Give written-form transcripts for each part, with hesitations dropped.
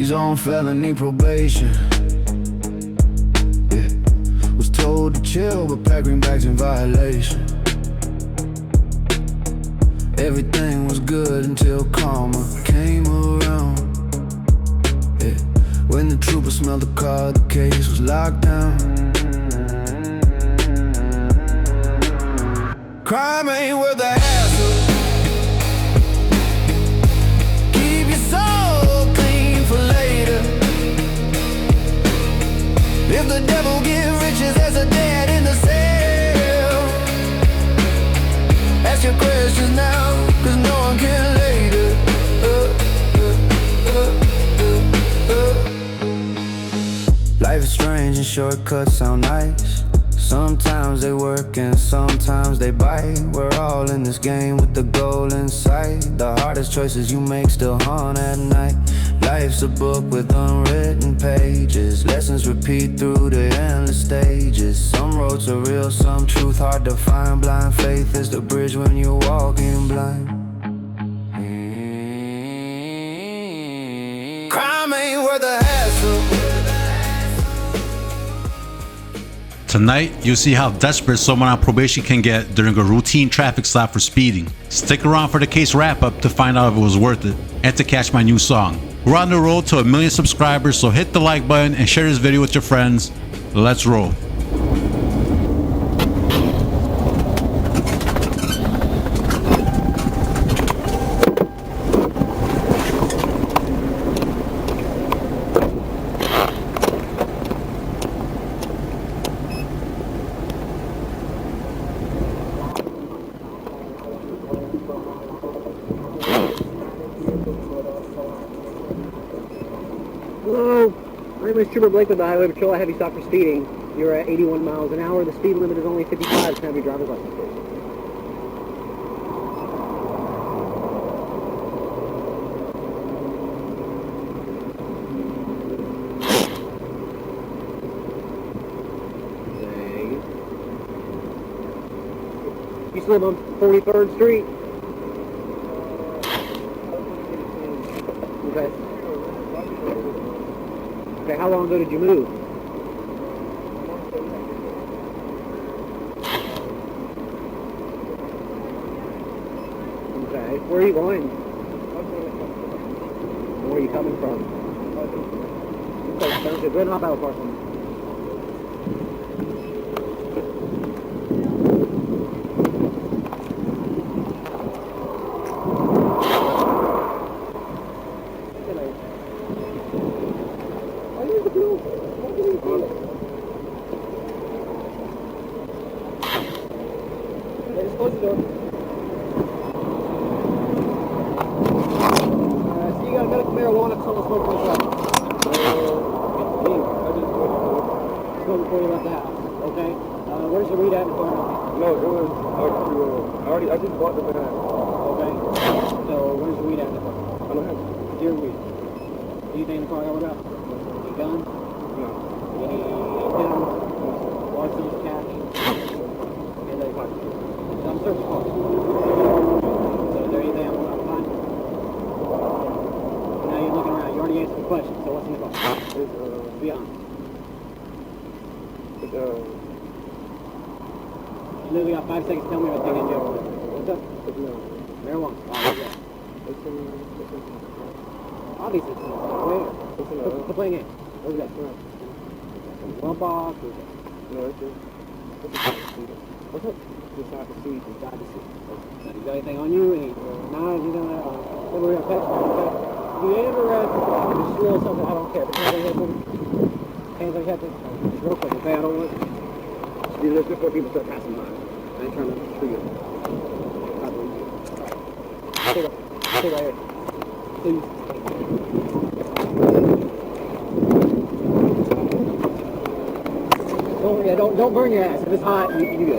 He's on felony probation. Yeah, was told to chill, but packed green bags in violation. Everything was good until karma came around. Yeah, when the trooper smelled the car, the case was locked down. Crime ain't worth the hassle. Keep your soul clean for later. If the devil give riches, there's a dead in the cell. Ask your questions now, cause no one can later. Life is strange and shortcuts sound nice. Sometimes they work and sometimes they bite. We're all in this game with the goal in sight. The hardest choices you make still haunt at night. Life's a book with unwritten pages. Lessons repeat through the endless stages. Some roads are real, some truth hard to find. Blind faith is the bridge when you're walking blind. Crime ain't worth the hassle. Tonight, you'll see how desperate someone on probation can get during a routine traffic stop for speeding. Stick around for the case wrap-up to find out if it was worth it, and to catch my new song. We're on the road to 1 million subscribers, so hit the like button and share this video with your friends. Let's roll. Hello, my name is Trooper Blake with the Highway Patrol. I have you stopped for speeding. You're at 81 miles an hour. The speed limit is only 55. Can I have your driver's license, please? You still live on 43rd Street? Okay. Okay, how long ago did you move? Okay, where are you going? Where are you coming from? Okay, sounds good. Go ahead and hop out of the car for me. Close the door. So you got medical marijuana, someone smoking inside. Smoking before you left the house. Okay. Where's the weed at in the car? No, it was I just bought the bag. Okay. So where's the weed at in the car? I don't have it. Your weed. Anything in the car? What about? Any guns? No. Any items? License, cash? And they park. I'm searching for. So is there anything I'm fine? Now you're looking around. You already answered the question. So what's in the car? It's Be honest. It's You literally got 5 seconds to tell me everything in there. What's up? It's Marijuana. Oh, yeah. It's in Obviously it's in where? Quit playing it. What is that? Bump off? What is that? No, it's What's up? inside the seat. Inside the seat. Okay. You got anything on you? Any knives? You know, ever got pets? Do you ever just a little something? I don't care. But hands on your head, hands on your head. Just real quick, okay? I don't want to do this before people start passing by. I ain't trying to screw you. Stay right here. Please. Don't burn your ass. If it's hot, you do it.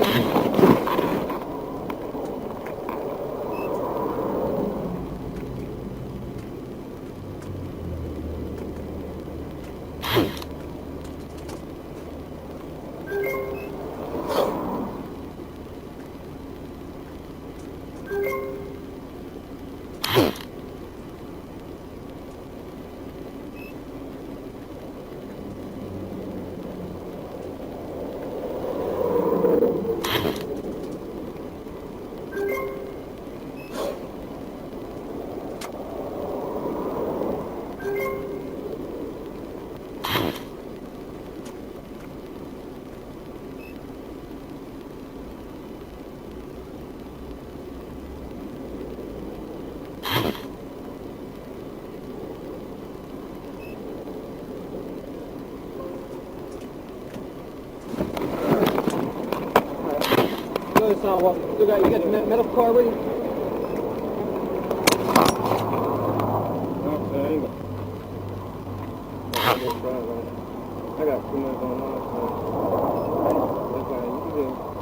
on the sidewalk. You got your medical card with you? I got too much on my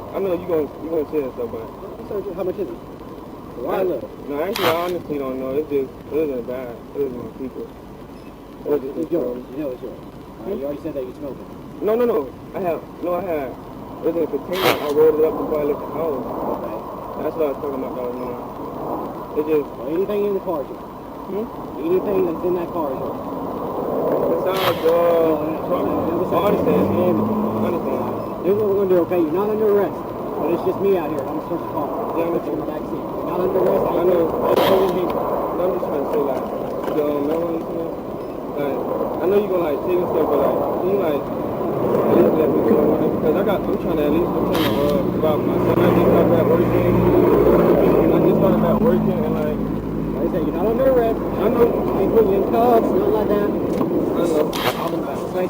I know you gonna say that stuff, but How much is it? Why look? No, actually, I honestly don't know. It isn't bad. It isn't my people. It's yours. You know it's yours. You already said that you smoked it. No. I had. It was in a container. I rolled it up before I left the house. Okay. That's what I was talking about. That was mine. It just. Well, anything in the car is yours. Anything that's in that car is yours. Besides, I understand. Here's what we're going to do, okay? You're not under arrest. But it's just me out here. I'm supposed to call. Yeah, I'm in the back seat. You're not under arrest. I know. I'm I'm just trying to say, like, you don't know anything. Like, I know you're going to, like, take and stuff, but, like, can you, like, at least let me go on it? Because I'm trying to about myself. I just started back working. And, like I said, you're not under arrest. I know. Ain't putting you in cuffs, nothing like that. I know. I'll be back, okay?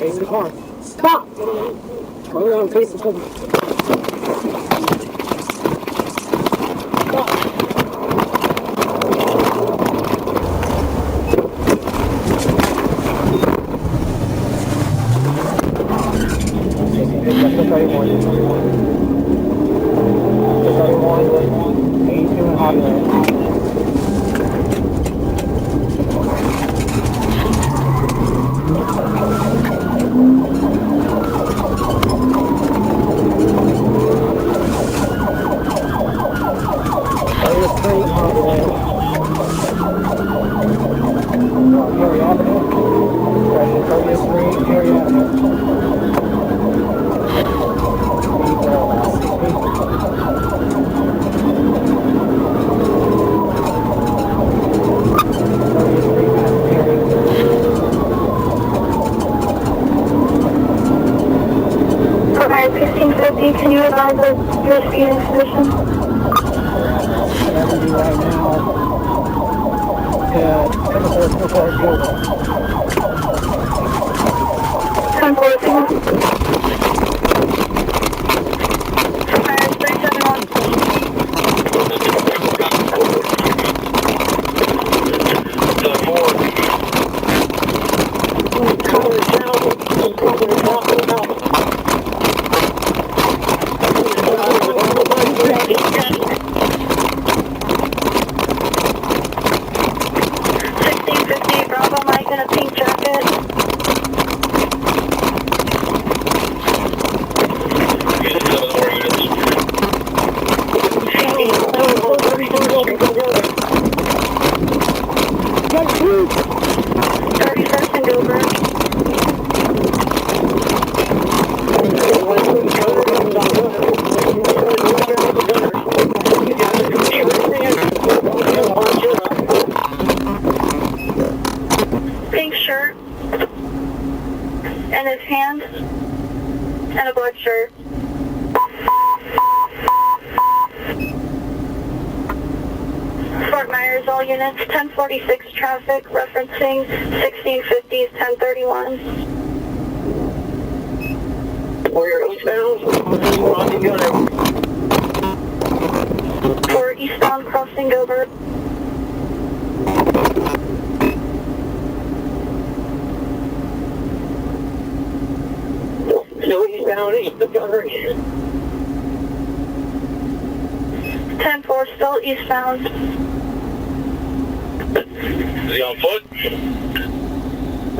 Face the car. Stop! Turn around, face the car. Stop! Can you advise us your speeding position? Whatever you do right now. Yeah, 1650, Bravo Mike in a pink jacket. Pink shirt and his hand and a black shirt. Fort Myers, all units, 1046 traffic, referencing 1650s, 1031. We're eastbound, crossing gunner. For eastbound crossing over. Still eastbound, east of gunner. 10-4, still eastbound. Is he on foot?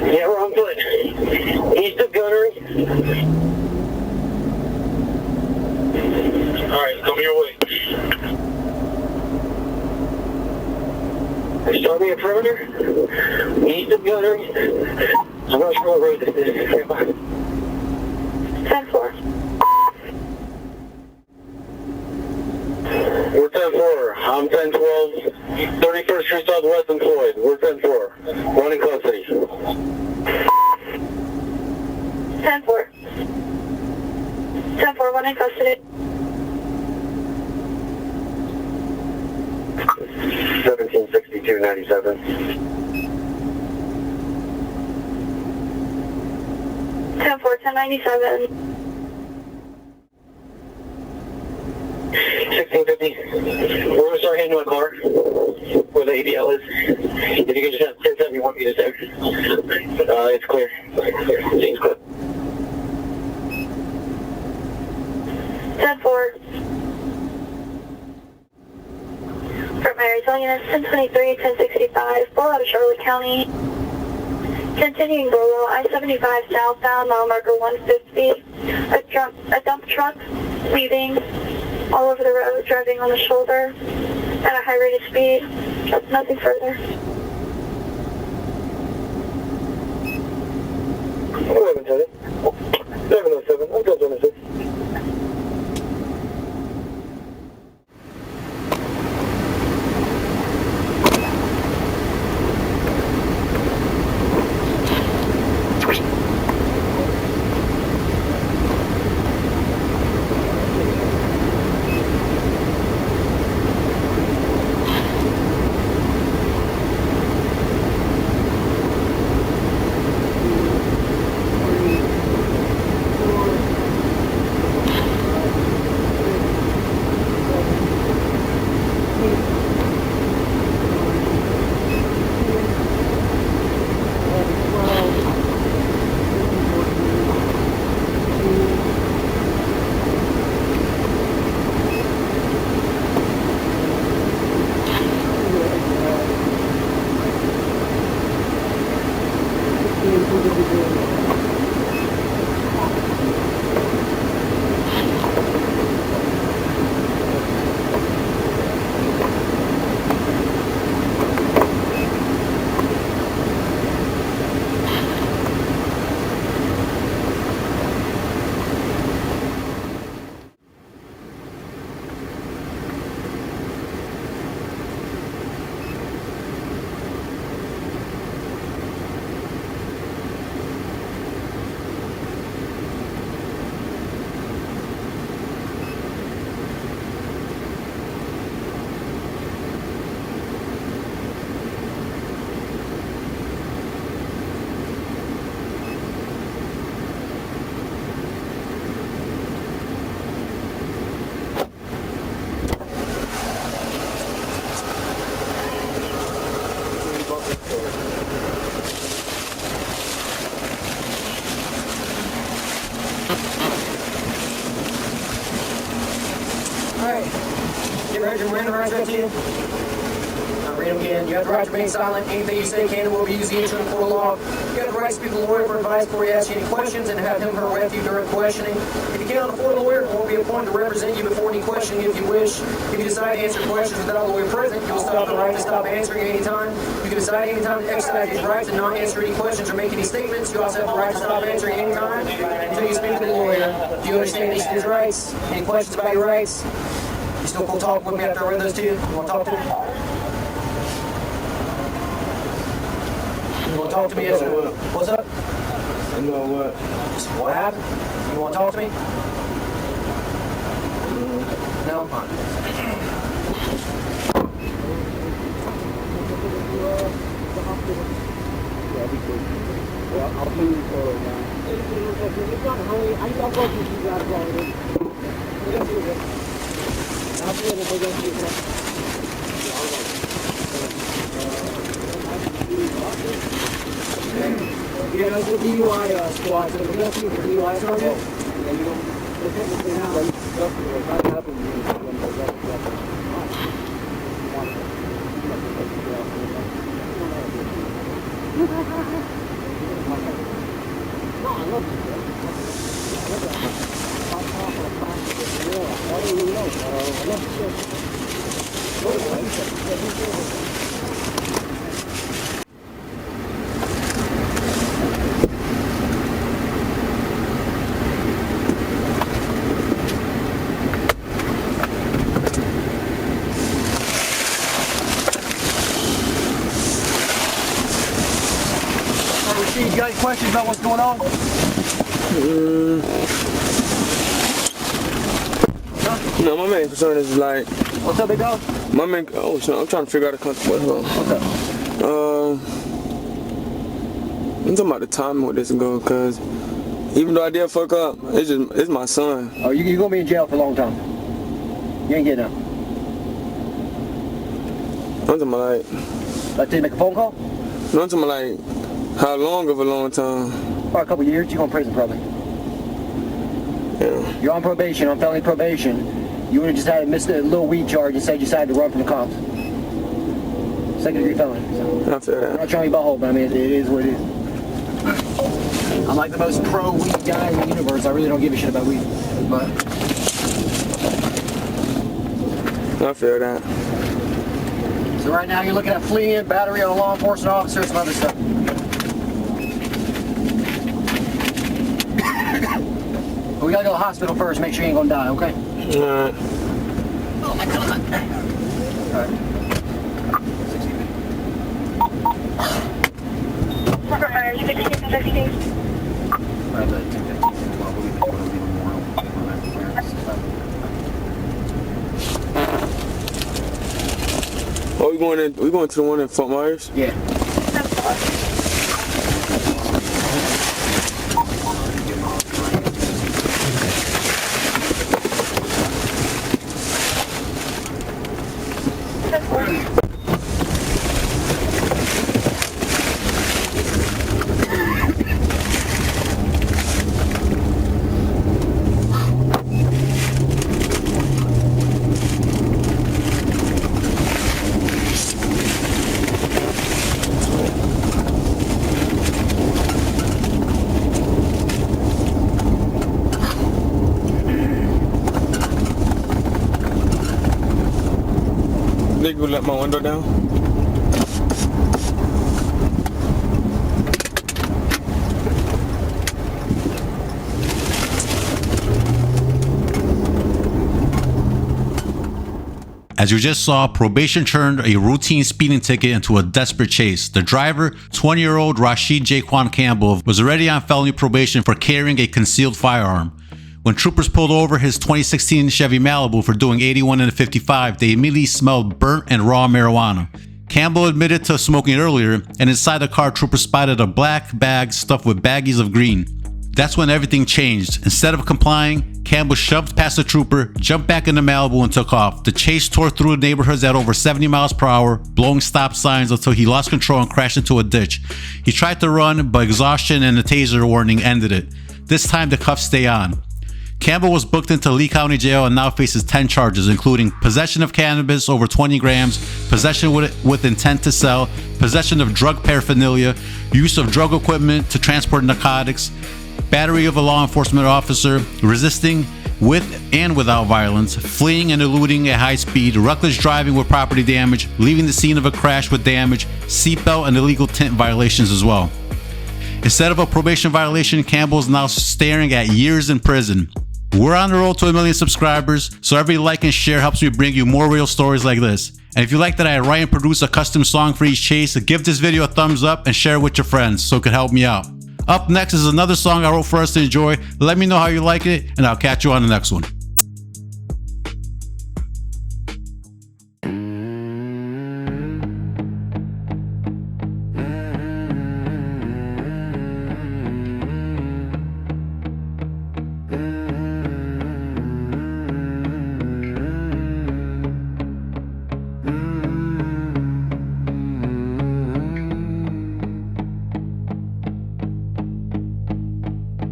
Yeah, we're on foot. East of gunnery. Alright, come your way. Start me a perimeter. East of gunnery. I'm not sure what road this is. 10-4. We're 10-4. I'm 10-12. 31st Street Southwest and Floyd. We're 10-4. Running custody. 10-4. 10-4, one in custody. 1762-97. 10-4, 1097. 1650. We're going to start heading to a car where the ABL is. If you can just have 1071 meters there. It's clear. Seems clear. 10-4. Fort Myers, all units, 1023, 1065, blow out of Charlotte County. Continuing Bolo, I-75 southbound, mile marker 150. A dump truck leaving all over the road, driving on the shoulder at a high rate of speed. Nothing further. 1110. 707. I'm going to 6. your Miranda rights read to you? I'll read them again. You have the right to remain silent. Anything you say can and will be used against you in the court of law. You have the right to speak to the lawyer for advice before he asks you any questions and to have him or her ref you during questioning. If you cannot afford a lawyer, one will be appointed to represent you before any questioning if you wish. If you decide to answer questions without a lawyer present, you will stop the right to stop answering at any time. You can decide any time to exercise these rights and not answer any questions or make any statements. You also have the right to stop answering any time until you speak to the lawyer. Do you understand these rights? Any questions about your rights? You still cool talk with me after I read those to you? You want to talk to me? You want to talk to me? Yes, sir. What's up? I know what. What happened? You want to talk to me? No? Fine. Yeah, be cool. Well, I'll send you photos now. It's not hungry. I don't go to you guys already. I'll see you when they go to you. Yeah, that's the DUI squad. So we're going to see the DUI target. Yeah, you know, they're technically now, like, that happens when they get no, I love you. Rasheed, you got any questions about what's going on? No, my main concern is like. What's up, big dog? My main. Oh, so I'm trying to figure out a concept. What's up? I'm talking about the timing with this go, cause even though I did fuck up, it's my son. Oh, you're gonna be in jail for a long time. You ain't getting out. I'm talking about like. Like, did you make a phone call? No, I'm talking about like how long of a long time. For a couple years, you're going to prison probably. Yeah. You're on probation, on felony probation. You would have just had to miss a little weed charge and said you decided to run from the cops. Second degree felony. So. I feel that. I'm not trying to be butthole, but I mean, it is what it is. I'm like the most pro-weed guy in the universe. I really don't give a shit about weed. But I feel that. so right now you're looking at fleeing, battery on a law enforcement officer, some other stuff. But we gotta go to the hospital first, make sure you ain't gonna die, okay? Alright. Oh my god. Alright. Oh, we going to the one in Fort Myers? Yeah. They gonna let my window down? As you just saw, probation turned a routine speeding ticket into a desperate chase. The driver, 20-year-old Rasheed Ja'Kwon Campbell, was already on felony probation for carrying a concealed firearm. When troopers pulled over his 2016 Chevy Malibu for doing 81 and a 55, they immediately smelled burnt and raw marijuana. Campbell admitted to smoking earlier, and inside the car, troopers spotted a black bag stuffed with baggies of green. That's when everything changed. Instead of complying, Campbell shoved past the trooper, jumped back in the Malibu, and took off. The chase tore through neighborhoods at over 70 miles per hour, blowing stop signs until he lost control and crashed into a ditch. He tried to run, but exhaustion and the taser warning ended it. This time, the cuffs stay on. Campbell was booked into Lee County Jail and now faces 10 charges, including possession of cannabis over 20 grams, possession with intent to sell, possession of drug paraphernalia, use of drug equipment to transport narcotics, battery of a law enforcement officer, resisting with and without violence, fleeing and eluding at high speed, reckless driving with property damage, leaving the scene of a crash with damage, seatbelt and illegal tint violations as well. Instead of a probation violation, Campbell is now staring at years in prison. We're on the road to 1 million subscribers, so every like and share helps me bring you more real stories like this. And if you like that I write and produce a custom song for each chase, give this video a thumbs up and share it with your friends so it could help me out. Up next is another song I wrote for us to enjoy. Let me know how you like it, and I'll catch you on the next one.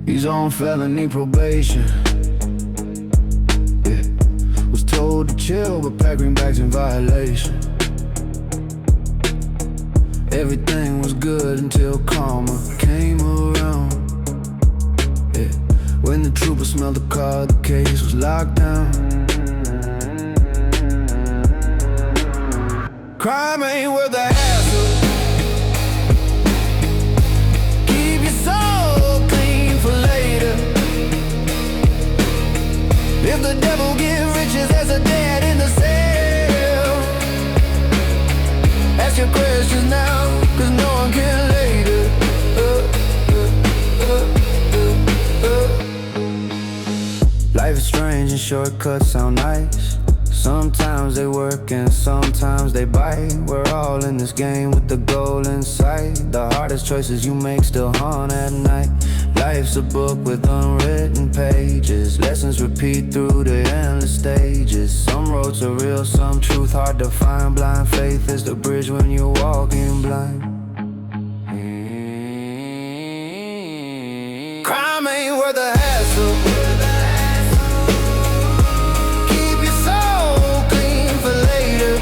He's on felony probation. Yeah, was told to chill, but packed green bags in violation. Everything was good until karma came around. Yeah, when the trooper smelled the car, the case was locked down. Crime ain't worth the hassle. If the devil give riches, there's a dead in the cell. Ask your questions now, cause no one can later. Life is strange and shortcuts sound nice. Sometimes they work and sometimes they bite. We're all in this game with the goal in sight. The hardest choices you make still haunt at night. Life's a book with unwritten pages. Lessons repeat through the endless stages. Some roads are real, some truth hard to find. Blind faith is the bridge when you're walking blind. Crime ain't worth the hassle. Keep your soul clean for later.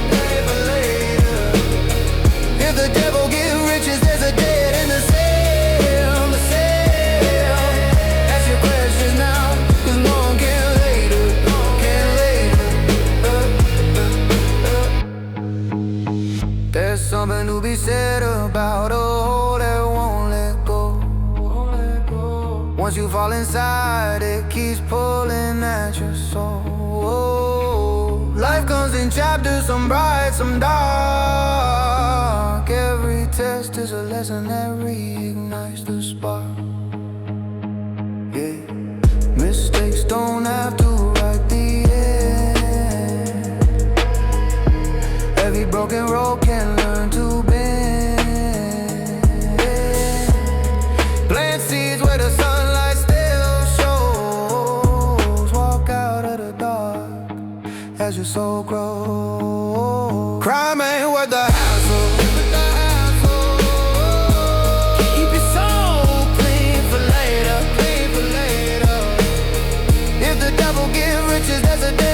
If the devil give riches, there's a dead in the cell. There's something to be said about a hole that won't let go. Once you fall inside, it keeps pulling at your soul. Life comes in chapters, some bright, some dark. Every test is a lesson that reignites the spark. Yeah, mistakes don't have to write the end. Every broken road can learn to bend. Plant seeds where the sunlight still shows. Walk out of the dark as your soul grows. Crime ain't worth the hassle. Keep your soul clean for later. If the devil give riches, there's a day.